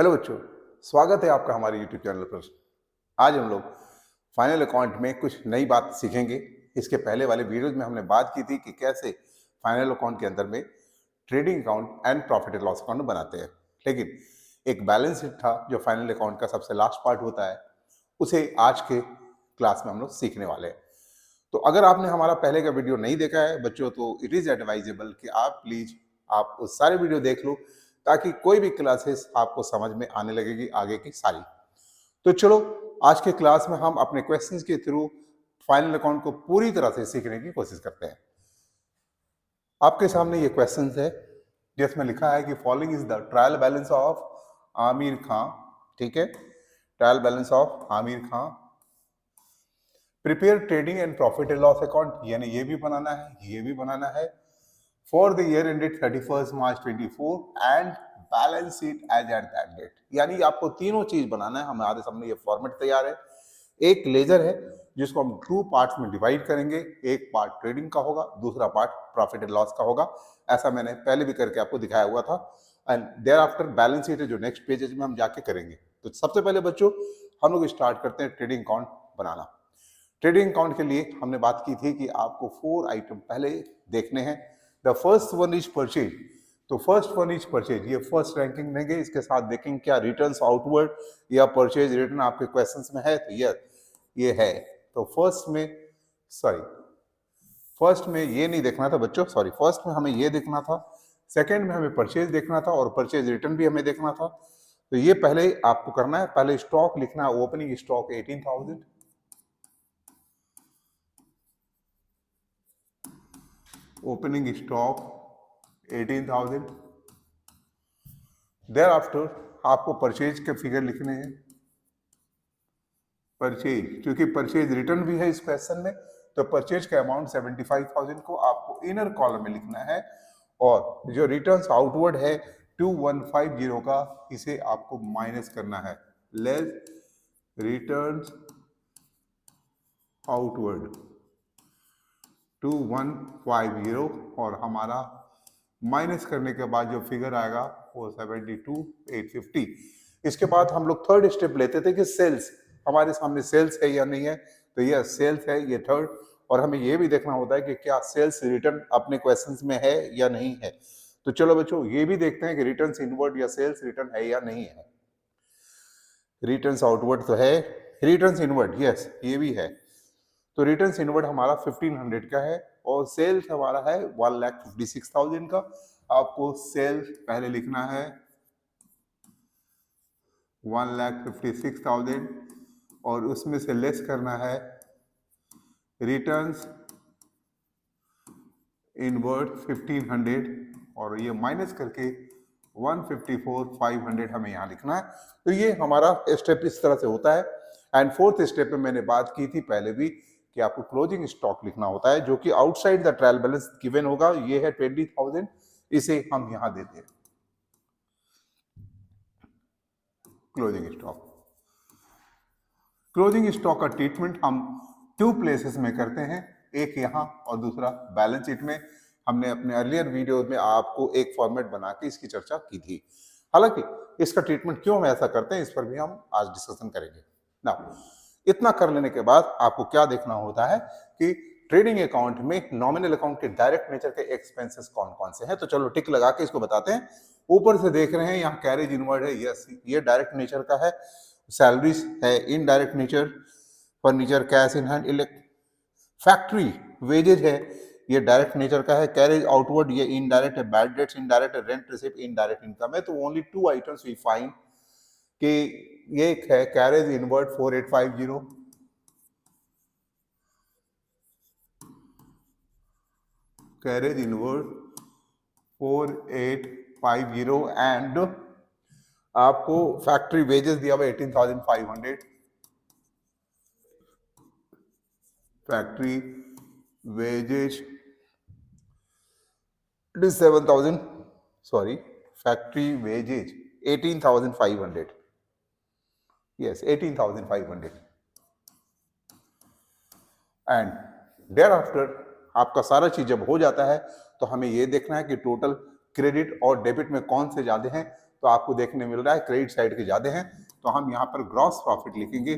Hello बच्चों, स्वागत है आपका हमारे यूट्यूब चैनल पर। आज हम लोग फाइनल अकाउंट में कुछ नई बात सीखेंगे। इसके पहले वाले वीडियोज में हमने बात की थी कि कैसे फाइनल अकाउंट के अंदर में trading account and profit and loss account बनाते हैं। लेकिन एक बैलेंस शीट था जो फाइनल अकाउंट का सबसे लास्ट पार्ट होता है, उसे आज के क्लास में हम लोग सीखने वाले हैं। तो अगर आपने हमारा पहले का वीडियो नहीं देखा है बच्चों, तो इट इज़ एडवाइजेबल कि आप प्लीज़ आप उस सारे वीडियो देख लो, ताकि कोई भी क्लासेस आपको समझ में आने लगेगी आगे की सारी। तो चलो, आज के क्लास में हम अपने क्वेश्चंस के थ्रू फाइनल अकाउंट को पूरी तरह से सीखने की कोशिश करते हैं। आपके सामने ये क्वेश्चंस है जिसमें लिखा है कि following is the trial balance of Aamir Khan. ठीक है, trial balance of Aamir Khan. Prepare trading and profit and loss account, यानी ये भी बनाना है, ये भी बनाना है for the year ended 31 March 24 and balance sheet as at that date. यानी आपको तीनों चीज बनाना है। हमारे सामने ये फॉर्मेट तैयार है। एक लेजर है जिसको हम 2 पार्ट्स में डिवाइड करेंगे। एक पार्ट ट्रेडिंग का होगा, दूसरा पार्ट प्रॉफिट एंड लॉस का होगा। ऐसा मैंने पहले भी करके आपको दिखाया हुआ था। And thereafter balance sheet है जो नेक्स्ट पेजेज में हम जाके करेंगे। तो सबसे पहले बच्चों हम लोग स्टार्ट करते हैं ट्रेडिंग अकाउंट बनाना। ट्रेडिंग अकाउंट के लिए हमने बात की थी कि आपको 4 आइटम पहले देखने हैं। The first one is purchase. तो फर्स्ट वन इज परचेज, ये फर्स्ट रैंकिंग देंगे। इसके साथ देखेंगे क्या रिटर्न्स आउटवर्ड या परचेज रिटर्न आपके क्वेश्चंस में है, तो ये है। तो फर्स्ट में ये नहीं देखना था बच्चों, सॉरी, फर्स्ट में हमें ये देखना था, सेकंड में हमें परचेज देखना था और परचेज रिटर्न भी हमें देखना था। तो ये पहले आपको करना है। पहले स्टॉक लिखना है, opening stock 18,000, opening stock 18,000। Thereafter आपको परचेज के फिगर लिखने हैं। परचेज, क्योंकि परचेज रिटर्न भी है इस क्वेश्चन में, तो परचेज का अमाउंट 75,000 को आपको इनर कॉलम में लिखना है। और जो रिटर्न्स आउटवर्ड है 2150 का, इसे आपको माइनस करना है। लेस रिटर्न्स आउटवर्ड 2150, और हमारा माइनस करने के बाद जो फिगर आएगा वो 72,850। इसके बाद हम लोग थर्ड स्टेप लेते थे कि सेल्स, हमारे सामने सेल्स है या नहीं है। तो ये सेल्स है, ये थर्ड। और हमें ये भी देखना होता है कि क्या सेल्स रिटर्न अपने क्वेश्चंस में है या नहीं है। तो चलो बच्चों, ये भी देखते हैं कि रिटर्न्स इनवर्ड या सेल्स रिटर्न है या नहीं है। रिटर्न्स आउटवर्ड तो है, रिटर्न्स इनवर्ड यस ये भी है। तो रिटर्न्स इनवर्ड हमारा 1500 का है और सेल्स हमारा है 1,56,000 का। आपको सेल्स पहले लिखना है 1,56,000 और उसमें से लेस करना है रिटर्न्स इनवर्ड 1500 और ये माइनस करके 154,500 हमें यहाँ लिखना है। तो ये हमारा स्टेप इस तरह से होता है। एंड फोर्थ स्टेप में मैंने बात की थी पहले भी कि आपको क्लोजिंग स्टॉक लिखना होता है, जो कि outside the trial balance given होगा। ये है 20,000, इसे हम यहाँ देते हैं क्लोजिंग स्टॉक। क्लोजिंग स्टॉक का ट्रीटमेंट हम 2 प्लेसेस में करते हैं, एक यहाँ और दूसरा बैलेंस शीट में। हमने अपने अर्लियर वीडियो में आपको एक फॉर्मेट बना के इसकी चर्चा की थी। हालांकि इसका ट्रीटमेंट क्यों हम ऐसा करते हैं, इस पर भी हम आज डिस्कशन करेंगे ना। इतना कर लेने के बाद आपको क्या देखना होता है कि ट्रेडिंग अकाउंट में नॉमिनल अकाउंट के डायरेक्ट नेचर के एक्सपेंसेस कौन कौन से हैं। तो चलो टिक लगा के इसको बताते हैं। ऊपर से देख रहे हैं यहाँ कैरेज इनवर्ड है, यस ये डायरेक्ट नेचर का है। सैलरीज है indirect nature, furniture cash in hand, factory wages है, ये डायरेक्ट नेचर का है। कैरेज आउटवर्ड ये इनडायरेक्ट है, बैड डेट्स इनडायरेक्ट है, रेंट रिसिप्ट इनडायरेक्ट इनकम है। तो ओनली 2 आइटम्स वी फाइंड कि ये है carriage inward 4850, carriage inward 4850 and आपको फैक्ट्री वेजेस दिया हुआ 18,500, factory wages 7,000, sorry factory wages 18,500, yes 18,500। And thereafter आपका सारा चीज जब हो जाता है तो हमें ये देखना है कि टोटल क्रेडिट और डेबिट में कौन से ज्यादा हैं। तो आपको देखने मिल रहा है क्रेडिट साइड के ज्यादा हैं, तो हम यहाँ पर ग्रॉस प्रॉफिट लिखेंगे,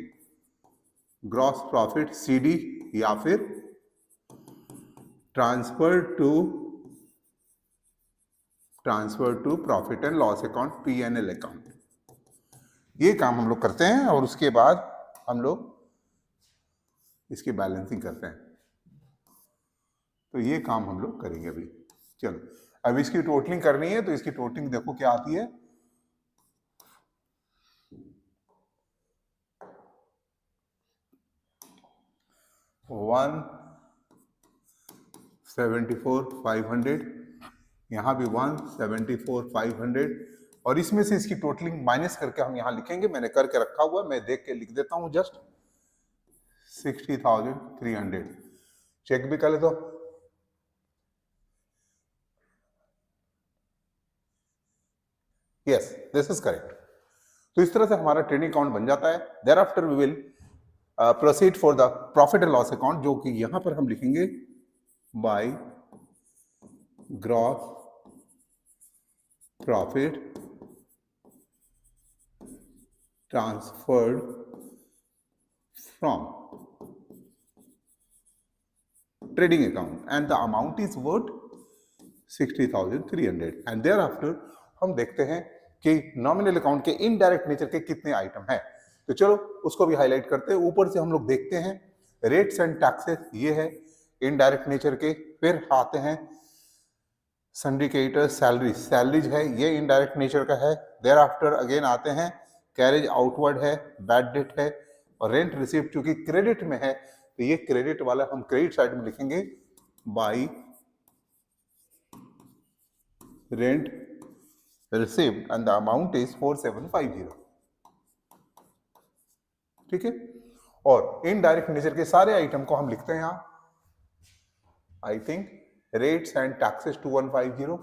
ग्रॉस प्रॉफिट CD या फिर transfer to profit and loss account, P&L account. ये काम हम लोग करते हैं और उसके बाद हम लोग इसकी बैलेंसिंग करते हैं। तो ये काम हम लोग करेंगे अभी। चलो अब इसकी टोटलिंग करनी है, तो इसकी टोटलिंग देखो क्या आती है, 174,500, यहाँ भी 174,500, और इसमें से इसकी टोटलिंग माइनस करके हम यहाँ लिखेंगे, मैंने करके रखा हुआ, मैं देख के लिख देता हूँ जस्ट 60,300। चेक भी कर ले तो यस दिस इज करेक्ट। तो इस तरह से हमारा ट्रेडिंग अकाउंट बन जाता है। Thereafter we will proceed for the profit and loss account, जो कि यहां पर हम लिखेंगे by gross profit transferred from trading account and the amount is worth 60,300। And thereafter हम देखते हैं कि नॉमिनल अकाउंट के इनडायरेक्ट नेचर के कितने आइटम हैं। तो चलो उसको भी हाईलाइट करते हैं। ऊपर से हम लोग देखते हैं रेट्स एंड टैक्सेस, ये है इनडायरेक्ट नेचर के। फिर आते हैं सन्ड्री क्रेडिटर्स, सैलरीज, सैलरीज है, ये इनडायरेक्ट नेचर का है। देयर आफ्टर अगेन आते हैं कैरेज आउटवर्ड है, बैड डेट है, और रेंट रिसीव्ड चूंकि क्रेडिट में है तो ये क्रेडिट वाला हम क्रेडिट साइड में लिखेंगे by rent received and the amount is 4750। ठीक है, और इनडायरेक्ट नेचर के सारे आइटम को हम लिखते हैं यहां, I think rates and taxes 2150।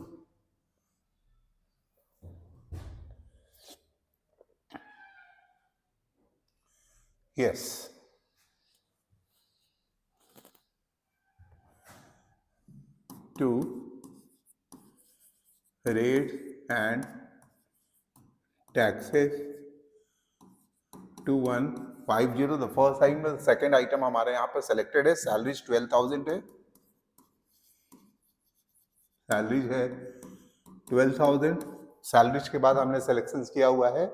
Yes, to rates and taxes 2150। The first item, second item हमारे यहाँ पर सेलेक्टेड है, सैलरीज 12,000 है, सैलरीज है 12,000। सैलरीज के बाद हमने सिलेक्शन किया हुआ है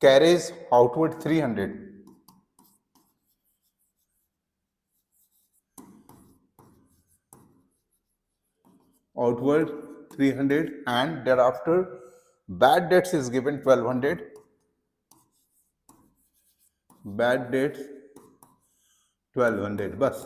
carriage outward 300, outward 300, and thereafter bad debts is given 1200, bad debts 1200। बस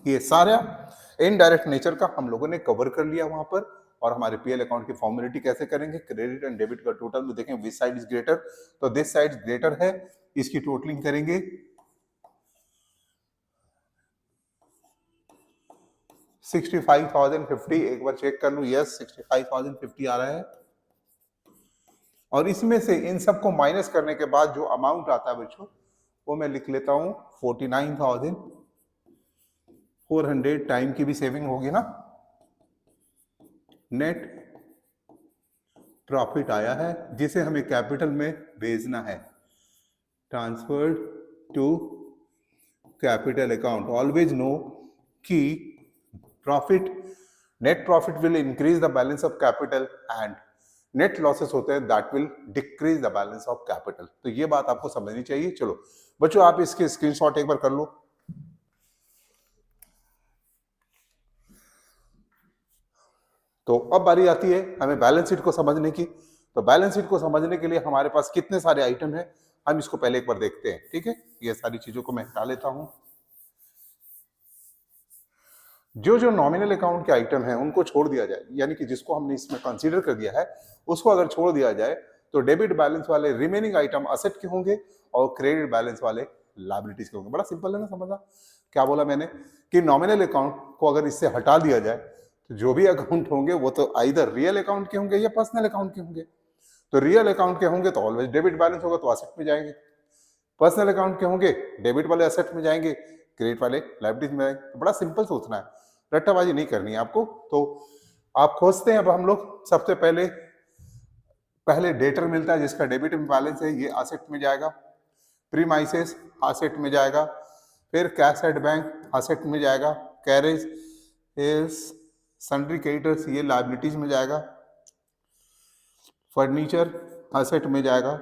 ये सारा इनडायरेक्ट नेचर का हम लोगों ने कवर कर लिया वहां पर। और हमारे पीएल अकाउंट की फॉर्मेलिटी कैसे करेंगे, क्रेडिट एंड डेबिट का टोटल में देखें विच साइड इज ग्रेटर, तो दिस साइड ग्रेटर है, इसकी टोटलिंग करेंगे 65,050। एक बार चेक कर लूं, यस 65,050 आ रहा है। और इसमें से इन सबको माइनस करने के बाद जो अमाउंट आता है बच्चों, वो मैं लिख लेता हूं 49,400। टाइम की भी सेविंग होगी ना। नेट प्रॉफिट आया है जिसे हमें कैपिटल में भेजना है, transferred to capital account. Always know कि profit, net profit will increase the balance of capital and net losses होते हैं that will decrease the balance of capital. तो ये बात आपको समझनी चाहिए। चलो बच्चों आप इसके स्क्रीनशॉट एक बार कर लो। तो अब बारी आती है हमें बैलेंस शीट को समझने की। तो बैलेंस शीट को समझने के लिए हमारे पास कितने सारे आइटम हैं, हम इसको पहले एक बार देखते हैं। ठीक है, ये सारी चीजों को मैं हटा लेता हूं। जो जो नॉमिनल अकाउंट के आइटम हैं उनको छोड़ दिया जाए, यानी कि जिसको हमने इसमें कंसीडर कर दिया है उसको अगर छोड़ दिया जाए तो डेबिट बैलेंस वाले रिमेनिंग आइटम असेट के होंगे और क्रेडिट बैलेंस वाले लायबिलिटीज के होंगे। बड़ा सिंपल है ना, समझा क्या बोला मैंने, कि नॉमिनल अकाउंट को अगर इससे हटा दिया जाए तो जो भी अकाउंट होंगे वो तो आइदर रियल अकाउंट के होंगे या पर्सनल अकाउंट के होंगे। तो रियल अकाउंट के होंगे तो ऑलवेज डेबिट बैलेंस होगा तो असेट में जाएंगे, पर्सनल अकाउंट के होंगे डेबिट वाले असेट में जाएंगे, क्रेडिट वाले लायबिलिटीज में जाएंगे। तो बड़ा सिंपल सोचना है, रट्टाबाजी नहीं करनी है आपको। तो आप खोजते हैं अब हम लोग सबसे पहले पहले डेटर मिलता है जिसका डेबिट में बैलेंस है, ये असेट में जाएगा। प्रीमाइसेस असेट में जाएगा। फिर कैश एट बैंक असेट में जाएगा। कैरेज इज सन्ड्री क्रेडिटर्स ये लायबिलिटीज में जाएगा। फर्नीचर असेट में जाएगा।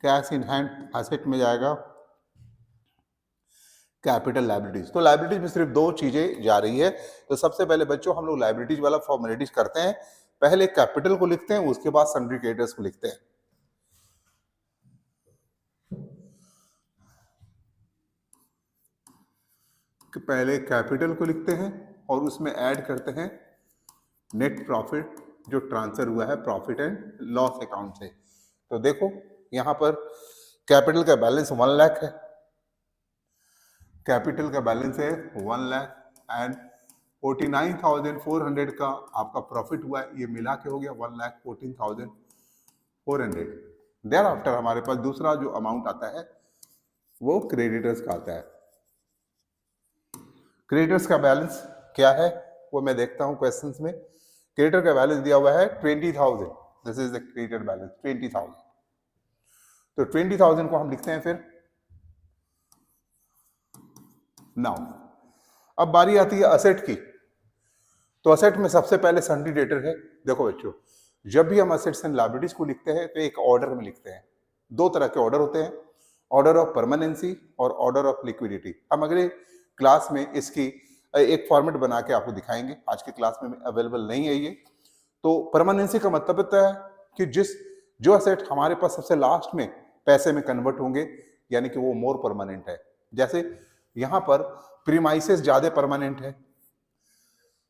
कैश इन हैंड असेट में जाएगा। कैपिटल लायबिलिटीज, तो लायबिलिटीज में सिर्फ दो चीजें जा रही है। तो सबसे पहले बच्चों हम लोग लायबिलिटीज वाला फॉर्मेलिटीज करते हैं, पहले कैपिटल को लिखते हैं, उसके बाद सन्ड्री क्रेडिटर्स को लिखते हैं। पहले कैपिटल को लिखते हैं और उसमें ऐड करते हैं नेट प्रॉफिट जो ट्रांसफर हुआ है प्रॉफिट एंड लॉस अकाउंट से। तो देखो यहां पर कैपिटल का बैलेंस 1 लाख है, कैपिटल का बैलेंस है 1 लाख एंड 49,400 का आपका प्रॉफिट हुआ है, ये मिला के हो गया 1,14,400। देयर आफ्टर हमारे पास दूसरा जो अमाउंट आता है वो क्रेडिटर्स का आता है। क्रेडिटर्स का बैलेंस क्या है वो मैं देखता हूं क्वेश्चंस में। क्रेडिटर का बैलेंस दिया हुआ है 20,000, this is the creditor balance 20,000। तो 20,000 को हम लिखते हैं फिर नाउ। अब बारी आती है असेट की। तो असेट में सबसे पहले सन्ड्री डेटर है। देखो बच्चों, जब भी हम असेट्स एंड लायबिलिटीज को लिखते हैं तो एक ऑर्डर में लिखते हैं। दो तरह के ऑर्डर होते हैं, ऑर्डर ऑफ परमानेंसी और ऑर्डर ऑफ लिक्विडिटी। हम अगले क्लास में इसकी एक फॉर्मेट बना के आपको दिखाएंगे, आज के क्लास में अवेलेबल नहीं है ये। तो परमानेंसी का मतलब होता है कि जो असेट हमारे पास सबसे लास्ट में पैसे में कन्वर्ट होंगे, यानी कि वो मोर परमानेंट है। जैसे यहां पर प्रीमाइसेस ज्यादा परमानेंट है।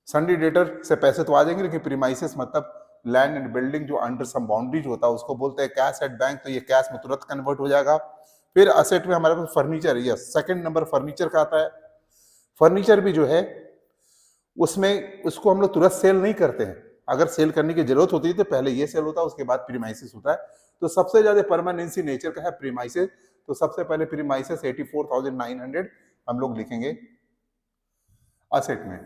सन्ड्री डेटर से पैसे तो आ जाएंगे, लेकिन प्रीमाइसेस मतलब लैंड एंड बिल्डिंग जो अंडर सम बाउंड्रीज होता है उसको बोलते हैं कैश एट बैंक, तो ये कैश में तुरंत कन्वर्ट हो जाएगा। फिर असेट में हमारे पास furniture, yes second number furniture का आता है। फर्नीचर भी जो है उसमें उसको हम लोग तुरंत सेल नहीं करते हैं, अगर सेल करने की जरूरत होती है तो पहले ये सेल होता है, उसके बाद प्रीमाइसेस होता है। तो सबसे ज्यादा परमानेंसी नेचर का है प्रीमाइसेस। तो सबसे पहले प्रीमाइसेस 84,900 हम लोग लिखेंगे असेट में।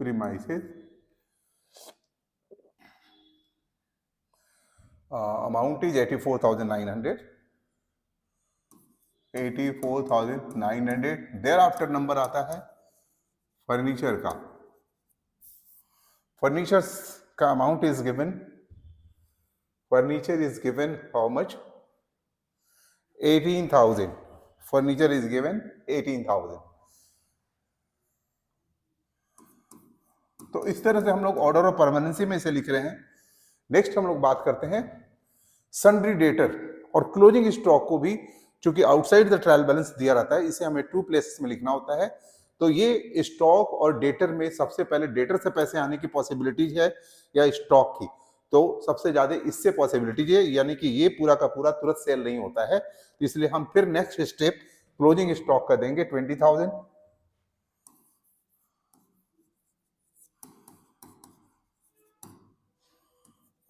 Premises amount is 84,900। 84,900। Thereafter number आता है फर्नीचर का। फर्नीचर का amount is given, furniture is given how much 18,000। Furniture is given 18,000। तो इस तरह से हम लोग ऑर्डर ऑफ परमानेंसी में इसे लिख रहे हैं। नेक्स्ट हम लोग बात करते हैं सन्ड्री डेटर और क्लोजिंग स्टॉक को भी, चूंकि आउटसाइड द ट्रायल बैलेंस दिया रहता है, इसे हमें 2 प्लेसेस में लिखना होता है। तो ये स्टॉक और डेटर में सबसे पहले डेटर से पैसे आने की पॉसिबिलिटीज है या स्टॉक की, तो सबसे ज्यादा इससे पॉसिबिलिटीज है, यानी कि ये पूरा का पूरा तुरंत सेल नहीं होता है। इसलिए हम फिर नेक्स्ट स्टेप क्लोजिंग स्टॉक का देंगे 20,000।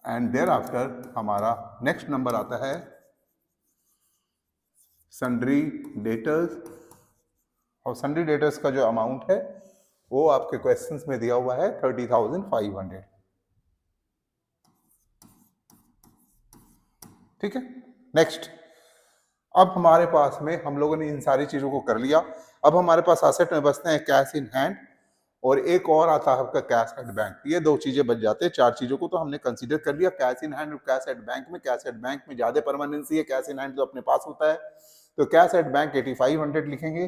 एंड देयर आफ्टर हमारा नेक्स्ट नंबर आता है सन्ड्री डेटर्स, और सन्ड्री डेटर्स का जो अमाउंट है वो आपके क्वेश्चंस में दिया हुआ है 30,500। ठीक है। नेक्स्ट, अब हमारे पास में हम लोगों ने इन सारी चीजों को कर लिया। अब हमारे पास एसेट में बचते हैं कैश इन हैंड और एक और आता है आपका कैश एट बैंक। ये दो चीजें बच जाते हैं, चार चीजों को तो हमने कंसीडर कर लिया, कैश इन हैंड और कैश एट बैंक में। कैश एट बैंक में ज्यादा परमानेंसी है, कैश इन हैंड तो अपने पास होता है। तो कैश एट बैंक 8500 लिखेंगे।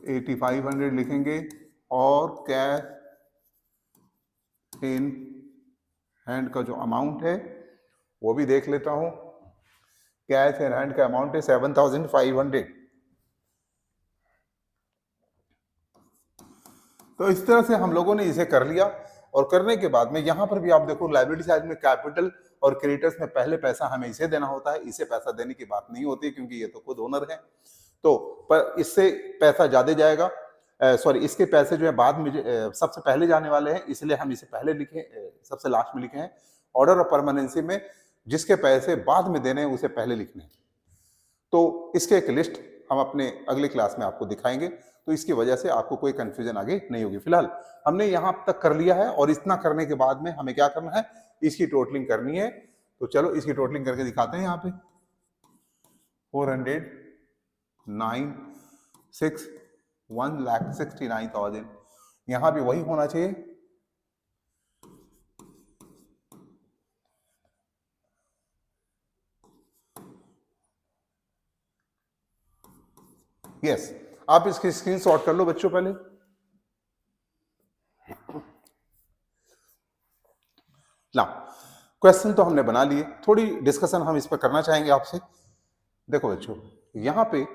$8,500 लिखेंगे और कैश इन हैंड का जो अमाउंट है वो भी देख लेता हूं। कैश इन हैंड का अमाउंट है 7,500। तो इस तरह से हम लोगों ने इसे कर लिया, और करने के बाद में यहां पर भी आप देखो लायबिलिटी साइड में कैपिटल और क्रेडिटर्स में पहले पैसा हमें इसे देना होता है, इसे पैसा देने की बात नहीं होती क्योंकि ये तो खुद ओनर है। तो पर इससे पैसा ज्यादा जाएगा, सॉरी इसके पैसे जो है बाद में सबसे पहले जाने वाले हैं, इसलिए हम इसे पहले लिखे, सबसे लास्ट में लिखे हैं। ऑर्डर ऑफ परमानेंसी में जिसके पैसे बाद में देने हैं उसे पहले लिखने हैं। तो इसके एक लिस्ट हम अपने अगले क्लास में आपको दिखाएंगे, तो इसकी वजह से आपको कोई कंफ्यूजन आगे नहीं होगी। फिलहाल हमने यहाँ तक कर लिया है और इतना करने के बाद में हमें क्या करना है, इसकी टोटलिंग करनी है। तो चलो इसकी टोटलिंग करके दिखाते हैं। यहाँ पे 400 9 6 1,69,000, यहां भी वही होना चाहिए। यस, आप इसकी स्क्रीनशॉट कर लो बच्चों पहले। ना क्वेश्चन तो हमने बना लिए, थोड़ी डिस्कशन हम इस पर करना चाहेंगे आपसे। देखो बच्चों, यहां पे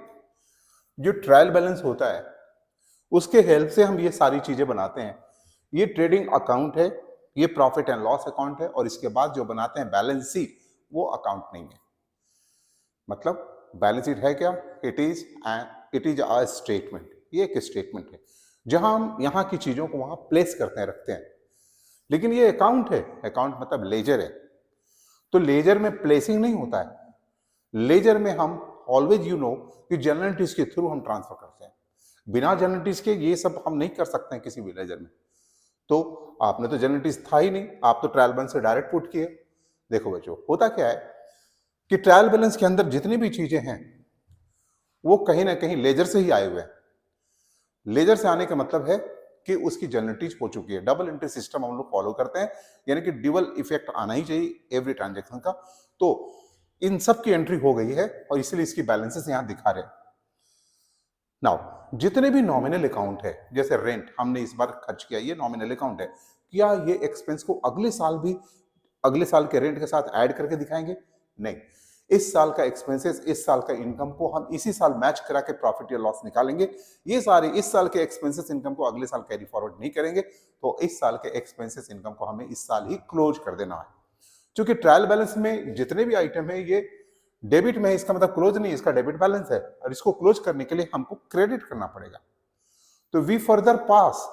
जो ट्रायल बैलेंस होता है उसके हेल्प से हम ये सारी चीजें बनाते हैं। ये ट्रेडिंग अकाउंट है, ये प्रॉफिट एंड लॉस अकाउंट है, और इसके बाद जो बनाते हैं बैलेंस शीट, वो अकाउंट नहीं है। मतलब बैलेंस शीट है क्या, इट इज अ स्टेटमेंट। ये एक स्टेटमेंट है जहां हम यहाँ की चीजों को वहां प्लेस करते हैं, रखते हैं। लेकिन ये अकाउंट है, अकाउंट मतलब लेजर है। तो लेजर में प्लेसिंग नहीं होता है। लेजर में हम ऑलवेज कि जर्नल एंट्रीज के थ्रू हम ट्रांसफर करते हैं। बिना जर्नल एंट्रीज के ये सब हम नहीं कर सकते हैं किसी भी लेजर में। तो आपने तो जर्नल एंट्रीज था ही नहीं, आप तो ट्रायल बैलेंस से डायरेक्ट पुट किए। देखो बच्चों, होता क्या है कि ट्रायल बैलेंस के अंदर जितनी भी चीजें हैं वो कहीं ना कहीं लेजर से ही आए हुए हैं। लेजर से आने का मतलब है कि उसकी जर्नल एंट्रीज हो चुकी है। डबल एंट्री सिस्टम हम लोग फॉलो करते हैं, यानी कि डबल इफेक्ट आना ही चाहिए एवरी ट्रांजेक्शन का। तो इन सब की एंट्री हो गई है और इसलिए इसकी बैलेंसेस यहां दिखा रहे हैं। नाउ जितने भी नॉमिनल अकाउंट है, जैसे रेंट हमने इस बार खर्च किया, ये नॉमिनल अकाउंट है। क्या ये एक्सपेंस को अगले साल भी अगले साल के रेंट के साथ ऐड करके दिखाएंगे? नहीं। इस साल का एक्सपेंसेस, इस साल का इनकम को हम इसी साल मैच करा के प्रॉफिट या लॉस निकालेंगे। ये सारे इस साल के एक्सपेंसेस इनकम को अगले साल कैरी फॉरवर्ड नहीं करेंगे। तो इस साल के एक्सपेंसेस इनकम को हमें इस साल ही क्लोज कर देना है। क्योंकि ट्रायल बैलेंस में जितने भी आइटम है ये डेबिट में है, इसका मतलब क्लोज नहीं, इसका डेबिट बैलेंस है, और इसको क्लोज करने के लिए हमको क्रेडिट करना पड़ेगा। तो we further pass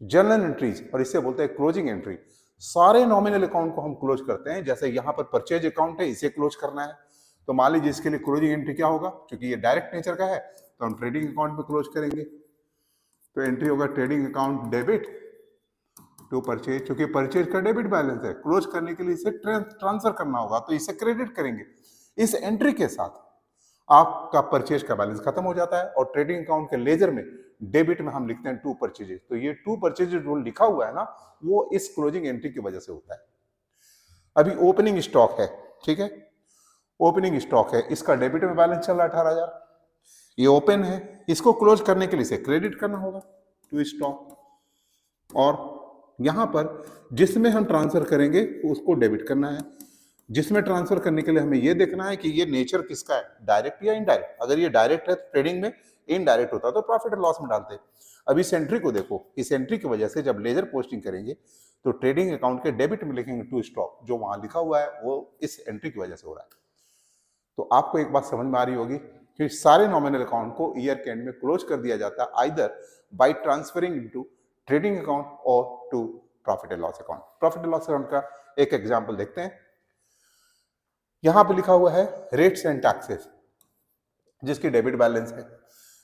journal entries, और इसे बोलते हैं क्लोजिंग एंट्री। सारे नॉमिनल अकाउंट को हम क्लोज करते हैं। जैसे यहां पर परचेज अकाउंट है, इसे क्लोज करना है, तो मान लीजिए इसके लिए क्लोजिंग एंट्री क्या होगा, क्योंकि ये डायरेक्ट नेचर का है तो हम ट्रेडिंग अकाउंट में क्लोज करेंगे। तो एंट्री होगा trading account debit to purchase, क्योंकि परचेज का डेबिट बैलेंस है, क्लोज करने के लिए इसे ट्रांसफर करना होगा, तो इसे क्रेडिट करेंगे। इस एंट्री के साथ आपका परचेज का बैलेंस खत्म हो जाता है, और ट्रेडिंग अकाउंट के लेजर में डेबिट में हम लिखते हैं टू परचेजेस। तो ये टू परचेजेस जो लिखा हुआ है ना, वो इस क्लोजिंग एंट्री की वजह से होता है। अभी ओपनिंग स्टॉक है, ठीक है, ओपनिंग स्टॉक है, इसका डेबिट में बैलेंस चल रहा है 18,000, ये ओपन है, इसको क्लोज करने के लिए इसे क्रेडिट करना होगा टू स्टॉक, और यहां पर जिसमें हम ट्रांसफर करेंगे उसको डेबिट करना है। जिसमें ट्रांसफर करने के लिए हमें यह देखना है कि ये नेचर किसका है, डायरेक्ट या इनडायरेक्ट। अगर ये डायरेक्ट है तो ट्रेडिंग में, इनडायरेक्ट होता तो प्रॉफिट और लॉस में डालते। अब इस एंट्री को देखो, इस एंट्री की वजह से जब लेजर पोस्टिंग करेंगे तो ट्रेडिंग अकाउंट के डेबिट में लिखेंगे टू स्टॉक, जो वहां लिखा हुआ है वो इस एंट्री की वजह से हो रहा है। तो आपको एक बात समझ में आ रही होगी कि सारे नॉमिनल अकाउंट को ईयर के एंड में क्लोज कर दिया जाता है, either by transferring into trading account और to profit and loss account. Profit and loss account का एक एग्जांपल देखते हैं। यहां पे लिखा हुआ है रेट्स एंड टैक्सेस, जिसकी डेबिट बैलेंस है।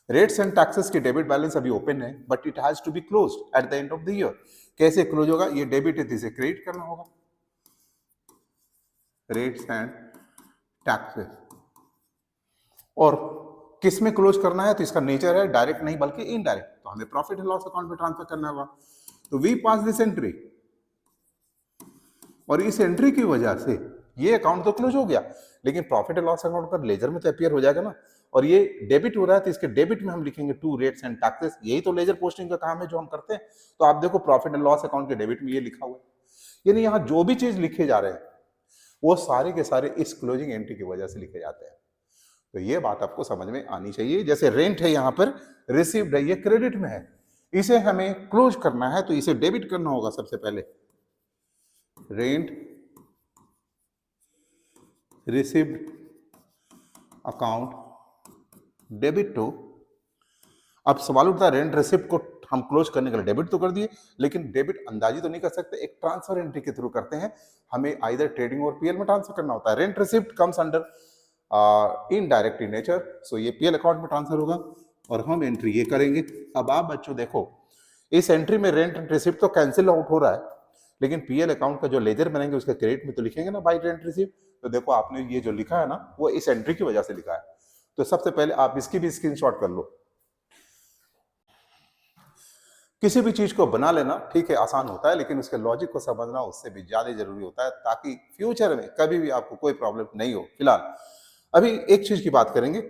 रेट्स एंड टैक्सेस की डेबिट बैलेंस अभी ओपन है, but it has to be closed at the end of the year. कैसे क्लोज होगा, ये डेबिट है तो इसे क्रेडिट करना होगा, रेट्स एंड टैक्सेस। और किस में क्लोज करना है, तो इसका नेचर है डायरेक्ट नहीं बल्कि इनडायरेक्ट, तो हमें प्रॉफिट एंड लॉस अकाउंट में ट्रांसफर करना होगा। तो वी पास दिस एंट्री, और इस एंट्री की वजह से ये अकाउंट तो क्लोज हो गया, लेकिन प्रॉफिट एंड लॉस अकाउंट पर लेजर में तो अपीयर हो जाएगा ना। और ये डेबिट हो रहा है तो इसके डेबिट में हम लिखेंगे टू रेट्स एंड टैक्सेस। यही तो लेजर पोस्टिंग का काम है जो हम करते हैं। तो आप देखो प्रॉफिट एंड लॉस अकाउंट के डेबिट में ये लिखा हुआ है, यानी यहाँ जो भी चीज लिखे जा रहे हैं वो सारे के सारे इस क्लोजिंग एंट्री की वजह से लिखे जाते हैं। तो ये बात आपको समझ में आनी चाहिए। जैसे रेंट है, यहाँ पर रिसीव्ड है, ये क्रेडिट में है, इसे हमें क्लोज करना है तो इसे डेबिट करना होगा सबसे पहले, rent received account debit to. अब सवाल उठता है, रेंट रिसिप्ट को हम क्लोज करने के लिए डेबिट तो कर दिए, लेकिन डेबिट अंदाजी तो नहीं कर सकते, एक ट्रांसफर एंट्री के थ्रू करते हैं। हमें आइदर ट्रेडिंग और पीएल में ट्रांसफर करना होता है। Rent receipt comes under indirect in nature, so ये पीएल अकाउंट में ट्रांसफर होगा और हम एंट्री ये करेंगे। अब आप बच्चों देखो, इस एंट्री में रेंट एंड रिसिप्ट तो कैंसिल आउट हो रहा है, लेकिन पीएल अकाउंट का जो लेजर बनाएंगे उसके क्रेडिट में तो लिखेंगे ना बाई रेंट रिसिप्ट। तो देखो आपने ये जो लिखा है ना, वो इस एंट्री की वजह से लिखा है। तो सबसे पहले आप इसकी भी स्क्रीनशॉट कर लो। किसी भी चीज को बना लेना ठीक है, आसान होता है, लेकिन उसके लॉजिक को समझना उससे भी ज्यादा जरूरी होता है, ताकि फ्यूचर में कभी भी आपको कोई प्रॉब्लम नहीं हो। फिलहाल अभी एक चीज की बात करेंगे।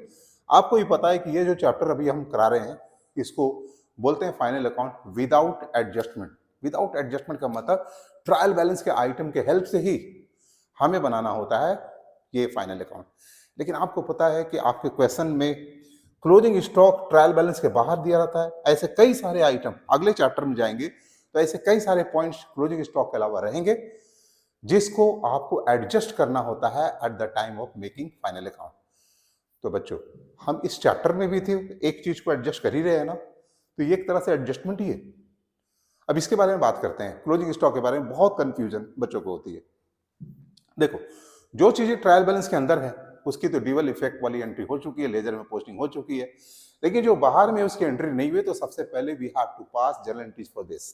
आपको भी पता है कि ये जो चैप्टर अभी हम करा रहे हैं, इसको बोलते हैं final account without adjustment. Without adjustment का मतलब ट्रायल बैलेंस के आइटम के हेल्प से ही हमें बनाना होता है ये फाइनल अकाउंट। लेकिन आपको पता है कि आपके क्वेश्चन में क्लोजिंग स्टॉक ट्रायल बैलेंस के बाहर दिया रहता है। ऐसे कई सारे आइटम अगले चैप्टर में जाएंगे तो ऐसे कई सारे पॉइंट्स क्लोजिंग स्टॉक के अलावा रहेंगे, जिसको आपको एडजस्ट करना होता है at the time of making final account. तो बच्चों, हम इस चैप्टर में भी थे, एक चीज को एडजस्ट कर ही रहे हैं ना, तो ये एक तरह से एडजस्टमेंट ही है। अब इसके बारे में बात करते हैं। क्लोजिंग स्टॉक के बारे में बहुत कंफ्यूजन बच्चों को होती है। देखो, जो चीजें ट्रायल बैलेंस के अंदर है उसकी तो ड्यूअल इफेक्ट वाली एंट्री हो चुकी है, लेजर में पोस्टिंग हो चुकी है। लेकिन जो बाहर में उसकी एंट्री नहीं हुई, तो सबसे पहले we have to pass journal entries for this.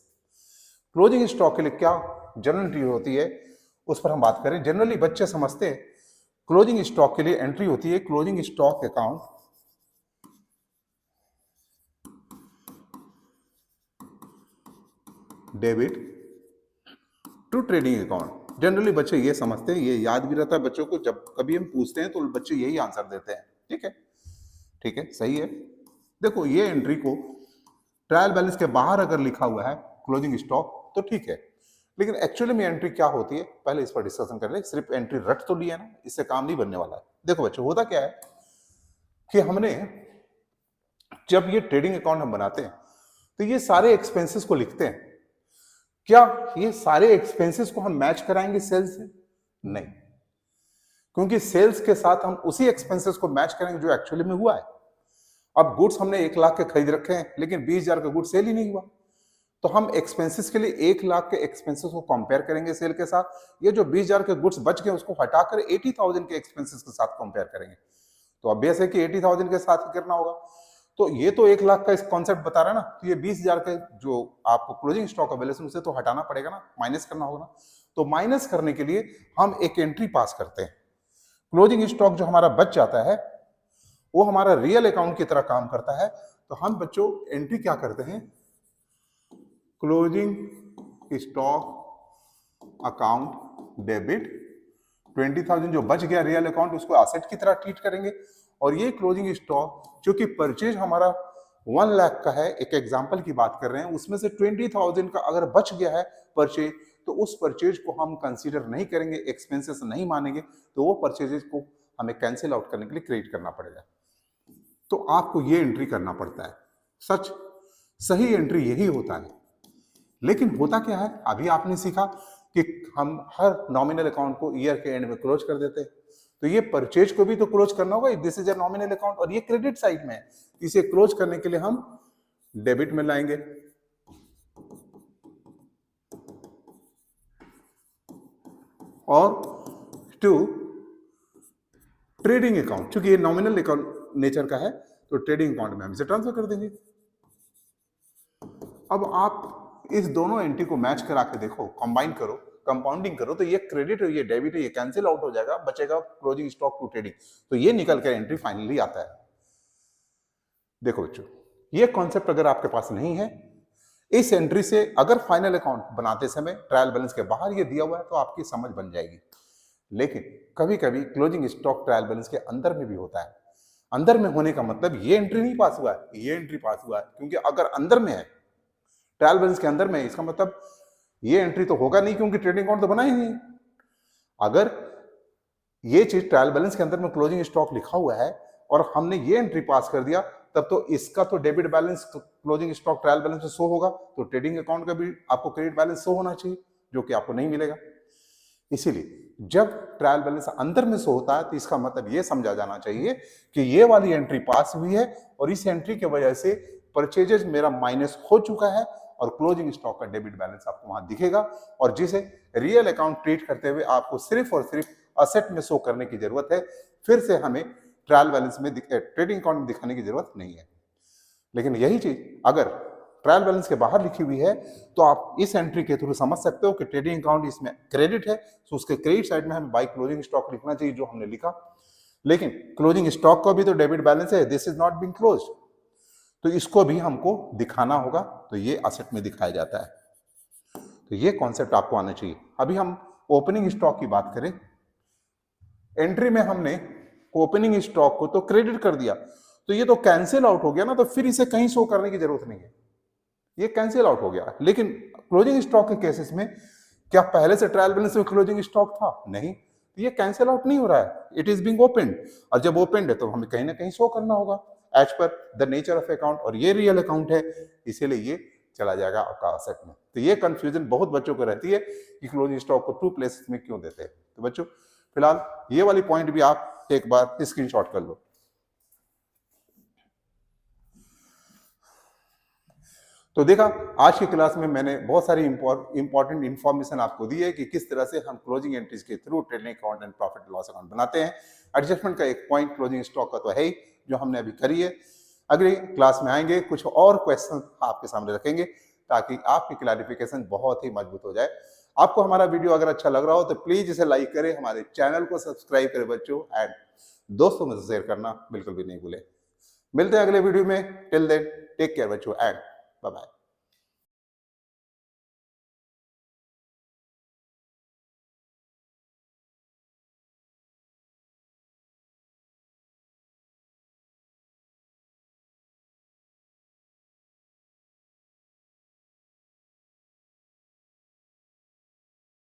Closing stock के लिए क्या जर्नल एंट्री होती है उस पर हम बात करें। जनरली बच्चे समझते हैं क्लोजिंग स्टॉक के लिए एंट्री होती है closing stock account debit to trading account. Generally बच्चे ये समझते हैं, ये याद भी रहता है बच्चों को, जब कभी हम पूछते हैं तो बच्चे यही आंसर देते हैं। ठीक है, ठीक है, सही है। देखो, ये एंट्री को ट्रायल बैलेंस के बाहर अगर लिखा हुआ है क्लोजिंग स्टॉक तो ठीक है, लेकिन एक्चुअली में एंट्री क्या होती है पहले इस पर डिस्कशन कर ले। सिर्फ एंट्री रट तो लिया ना, इससे काम नहीं बनने वाला है। देखो बच्चों, होता क्या है कि हमने जब ये ट्रेडिंग अकाउंट हम बनाते हैं तो ये सारे एक्सपेंसेस को लिखते हैं। क्या ये सारे एक्सपेंसेस को हम मैच कराएंगे सेल्स से? नहीं, क्योंकि सेल्स के साथ हम उसी एक्सपेंसेस को मैच करेंगे जो एक्चुअली में हुआ है। अब गुड्स हमने 1 लाख के खरीद रखे हैं, लेकिन 20,000 का गुड्स सेल ही नहीं हुआ, तो हम एक्सपेंसेस के लिए 1 लाख के एक्सपेंसेस को कंपेयर करेंगे सेल के साथ। ये जो 20,000 के गुड्स बच गए उसको हटाकर 80,000 के एक्सपेंसेस के साथ कंपेयर करेंगे। तो ऑब्वियस है कि 80,000 के साथ ही करना होगा। तो ये तो 1 लाख का इस कॉन्सेप्ट बता रहा है ना, तो ये 20,000 का जो आपको क्लोजिंग स्टॉक अवेलेबल उसे तो हटाना पड़ेगा ना, माइनस करना होगा ना। तो माइनस करने के लिए हम एक एंट्री पास करते हैं। क्लोजिंग स्टॉक जो हमारा बच जाता है वो हमारा रियल अकाउंट की तरह काम करता है। तो हम बच्चों एंट्री क्या करते हैं, क्लोजिंग स्टॉक अकाउंट डेबिट 20,000 जो बच गया रियल अकाउंट उसको एसेट की तरह ट्रीट करेंगे। और ये क्लोजिंग स्टॉक चूंकि परचेज हमारा 1 लाख का है, एक एग्जांपल की बात कर रहे हैं, उसमें से 20,000 का अगर बच गया है परचेज, तो उस परचेज को हम कंसीडर नहीं करेंगे, एक्सपेंसेस नहीं मानेंगे, तो वो परचेजेस को हमें कैंसिल आउट करने के लिए क्रेडिट करना पड़ेगा। तो आपको ये एंट्री करना पड़ता है। सच सही एंट्री यही होता है। लेकिन होता क्या है, अभी आपने सीखा कि हम हर नॉमिनल अकाउंट को ईयर के एंड में क्लोज कर देते हैं, तो ये परचेज को भी तो क्लोज करना होगा। This is a nominal account और ये क्रेडिट साइड में है, इसे क्लोज करने के लिए हम डेबिट में लाएंगे। और टू ट्रेडिंग अकाउंट, क्योंकि ये नॉमिनल अकाउंट नेचर का है, तो ट्रेडिंग अकाउंट में हम इसे ट्रांसफर कर देंगे। अब आप इस दोनों एंट्री को मैच करा के देखो, कंबाइन करो, कंपाउंडिंग करो, तो ये क्रेडिट है, ये डेबिट है, ये कैंसिल आउट हो जाएगा, बचेगा क्लोजिंग स्टॉक टू ट्रेडिंग। तो ये निकल कर एंट्री फाइनली आता है। देखो बच्चों, ये कॉन्सेप्ट अगर आपके पास नहीं है, इस एंट्री से अगर फाइनल अकाउंट बनाते समय ट्रायल बैलेंस के बाहर ये दिया हुआ है तो आपकी समझ बन जाएगी। लेकिन कभी कभी क्लोजिंग स्टॉक ट्रायल बैलेंस के अंदर में भी होता है। अंदर में होने का मतलब ये एंट्री नहीं पास हुआ है, ये एंट्री पास हुआ है, क्योंकि अगर अंदर में है, ट्रायल बैलेंस के अंदर में, इसका मतलब ये एंट्री तो होगा नहीं, क्योंकि ट्रेडिंग अकाउंट तो बना ही नहीं। अगर ये चीज ट्रायल बैलेंस के अंदर में क्लोजिंग स्टॉक लिखा हुआ है और हमने ये एंट्री पास कर दिया, तब तो इसका तो debit balance closing stock trial balance में शो होगा, तो ट्रेडिंग अकाउंट का भी आपको क्रेडिट बैलेंस शो होना चाहिए, जो कि आपको नहीं मिलेगा। इसीलिए जब ट्रायल बैलेंस अंदर में शो होता है तो इसका मतलब ये समझा जाना चाहिए कि ये वाली एंट्री पास हुई है और इस एंट्री की वजह से परचेजेस मेरा माइनस हो चुका है और क्लोजिंग स्टॉक का डेबिट बैलेंस आपको वहां दिखेगा, और जिसे रियल अकाउंट ट्रीट करते हुए आपको सिर्फ और सिर्फ असेट में शो करने की जरूरत है, फिर से हमें ट्रायल बैलेंस में ट्रेडिंग अकाउंट में दिखाने की जरूरत नहीं है। लेकिन यही चीज अगर ट्रायल बैलेंस के बाहर लिखी हुई है तो आप इस एंट्री के थ्रू समझ सकते हो कि ट्रेडिंग अकाउंट इसमें क्रेडिट है, तो उसके क्रेडिट साइड में हमें बाई क्लोजिंग स्टॉक लिखना चाहिए जो हमने लिखा। लेकिन क्लोजिंग स्टॉक का भी तो डेबिट बैलेंस है, this is not being closed, तो इसको भी हमको दिखाना होगा, तो ये असेट में दिखाया जाता है। तो ये कॉन्सेप्ट आपको आना चाहिए। अभी हम ओपनिंग स्टॉक की बात करें, एंट्री में हमने ओपनिंग स्टॉक को तो क्रेडिट कर दिया, तो ये तो कैंसिल आउट हो गया ना, तो फिर इसे कहीं शो करने की जरूरत नहीं है, ये कैंसिल आउट हो गया। लेकिन क्लोजिंग स्टॉक के केसेस में क्या पहले से ट्रायल बैलेंस में क्लोजिंग स्टॉक था? नहीं, ये कैंसिल आउट नहीं हो रहा है, इट इज बीइंग ओपनड, और जब ओपनड है तो हमें कहीं ना कहीं शो करना होगा as per the nature of account, और ये रियल अकाउंट है, इसीलिए ये चला जाएगा आपका असेट में। तो ये कंफ्यूजन बहुत बच्चों को रहती है कि क्लोजिंग स्टॉक को टू प्लेसेस में क्यों देते हैं। तो बच्चों फिलहाल ये वाली पॉइंट भी आप एक बार स्क्रीनशॉट कर लो। तो देखा, आज की क्लास में मैंने बहुत सारी इंपॉर्टेंट इंफॉर्मेशन आपको दी है कि किस तरह से हम क्लोजिंग एंट्रीज के through trading account and profit loss account बनाते हैं। एडजस्टमेंट का एक पॉइंट क्लोजिंग स्टॉक का तो है ही, जो हमने अभी करी है। अगली क्लास में आएंगे, कुछ और क्वेश्चन आपके सामने रखेंगे ताकि आपकी क्लैरिफिकेशन बहुत ही मजबूत हो जाए। आपको हमारा वीडियो अगर अच्छा लग रहा हो तो प्लीज इसे लाइक करें, हमारे चैनल को सब्सक्राइब करें बच्चों, एंड दोस्तों में शेयर करना बिल्कुल भी नहीं भूलें। मिलते हैं अगले वीडियो में, टिल देन टेक केयर बच्चों, एंड बाय बाय।